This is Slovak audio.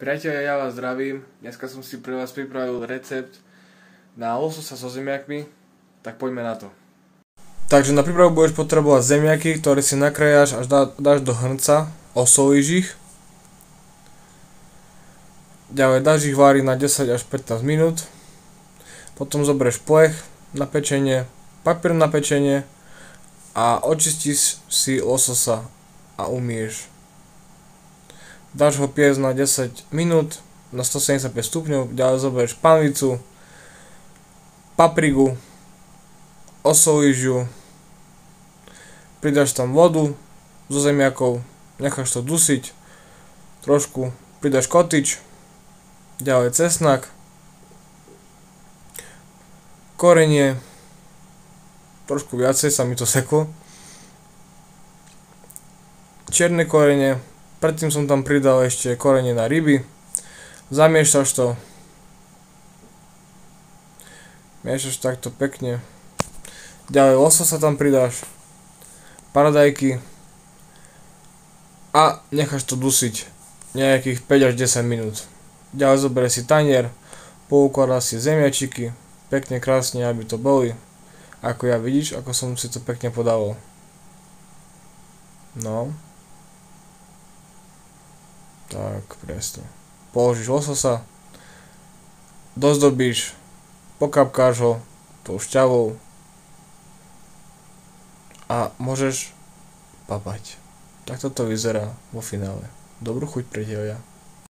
Priatelia, ja vás zdravím. Dneska som si pre vás pripravil recept na lososa so zemiakmi, tak poďme na to. Takže na prípravu budeš potrebovať zemiaky, ktoré si nakrájaš až dáš do hrnca, osolíš ich. Ďalej dáš ich váriť na 10 až 15 minút. Potom zoberieš plech na pečenie, papier na pečenie a očistíš si lososa a umyješ. Dáš ho piecť na 10 minút na 175 stupňov, ďalej zoberieš panvicu, papriku, osolíš ju, pridáš tam vodu zo zemiakov, necháš to dusiť trošku, pridáš kotič, ďalej cesnak, korenie, trošku viacej sa mi to seklo, čierne korenie. Predtým som tam pridal ešte korenie na ryby. Zamiešaš to. Miešaš takto pekne. Ďalej lososa tam pridáš. Paradajky. A necháš to dusiť nejakých 5 až 10 minút. Ďalej zoberieš si tanier. Poukladáš si zemiačiky. Pekne krásne, aby to boli. Ako ja, vidíš, ako som si to pekne podával. No. Tak, presne. Položíš lososa, dozdobíš, pokapkáš ho tou šťavou a môžeš papať. Tak toto vyzerá vo finále. Dobrú chuť, priatelia.